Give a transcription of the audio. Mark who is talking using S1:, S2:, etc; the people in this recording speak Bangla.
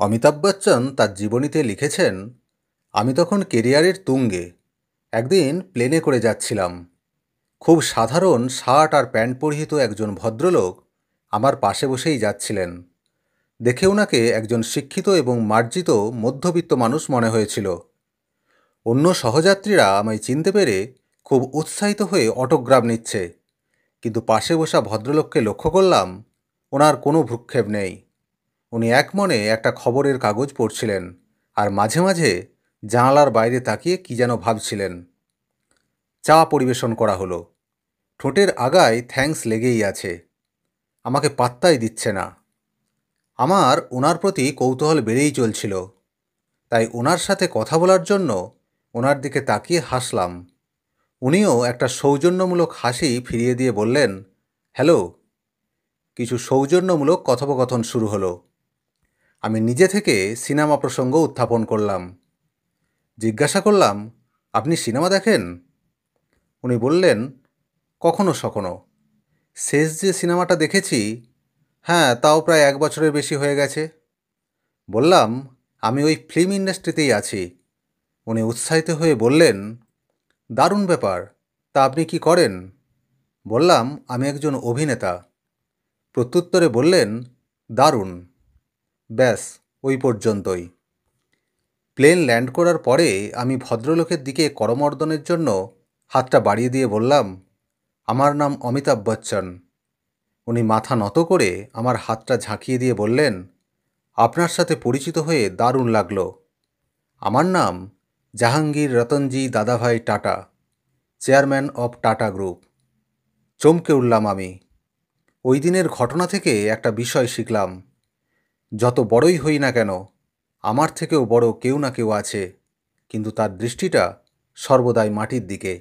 S1: অমিতাভ বচ্চন তার জীবনীতে লিখেছেন, আমি তখন কেরিয়ারের তুঙ্গে। একদিন প্লেনে করে যাচ্ছিলাম। খুব সাধারণ শার্ট আর প্যান্ট পরিহিত একজন ভদ্রলোক আমার পাশে বসেই যাচ্ছিলেন। দেখে ওনাকে একজন শিক্ষিত এবং মার্জিত মধ্যবিত্ত মানুষ মনে হয়েছিল। অন্য সহযাত্রীরা আমায় চিনতে পেরে খুব উৎসাহিত হয়ে অটোগ্রাফ নিচ্ছে, কিন্তু পাশে বসা ভদ্রলোককে লক্ষ্য করলাম ওনার কোনো ভ্রুক্ষেপ নেই। উনি একমনে একটা খবরের কাগজ পড়ছিলেন আর মাঝে মাঝে জানালার বাইরে তাকিয়ে কি যেন ভাবছিলেন। চা পরিবেশন করা হলো। ঠোঁটের আগায় থ্যাঙ্কস লেগেই আছে। আমাকে পাত্তাই দিচ্ছে না। আমার ওনার প্রতি কৌতূহল বেড়েই চলছিল, তাই ওনার সাথে কথা বলার জন্য ওনার দিকে তাকিয়ে হাসলাম। উনিও একটা সৌজন্যমূলক হাসি ফিরিয়ে দিয়ে বললেন, হ্যালো। কিছু সৌজন্যমূলক কথোপকথন শুরু হলো। আমি নিজে থেকে সিনেমা প্রসঙ্গ উত্থাপন করলাম। জিজ্ঞাসা করলাম, আপনি সিনেমা দেখেন? উনি বললেন, কখনো সখনো। শেষ যে সিনেমাটা দেখেছি, হ্যাঁ, তাও প্রায় 1 বছরের বেশি হয়ে গেছে। বললাম, আমি ওই ফিল্ম ইন্ডাস্ট্রিতেই আছি। উনি উৎসাহিত হয়ে বললেন, দারুণ ব্যাপার। তা আপনি কি করেন? বললাম, আমি একজন অভিনেতা। প্রত্যুত্তরে বললেন, দারুণ। ব্যাস, ওই পর্যন্তই। প্লেন ল্যান্ড করার পরে আমি ভদ্রলোকের দিকে করমর্দনের জন্য হাতটা বাড়িয়ে দিয়ে বললাম, আমার নাম অমিতাভ বচ্চন। উনি মাথা নত করে আমার হাতটা ঝাঁকিয়ে দিয়ে বললেন, আপনার সাথে পরিচিত হয়ে দারুণ লাগলো। আমার নাম জাহাঙ্গীর রতনজি দাদাভাই tata, chairman of tata group. চমকে উঠলাম আমি। ওই দিনের ঘটনা থেকে একটা বিষয় শিখলাম, যত বড়ই হই না কেন, আমার থেকেও বড় কেউ না কেউ আছে, কিন্তু তার দৃষ্টিটা সর্বদাই মাটির দিকে।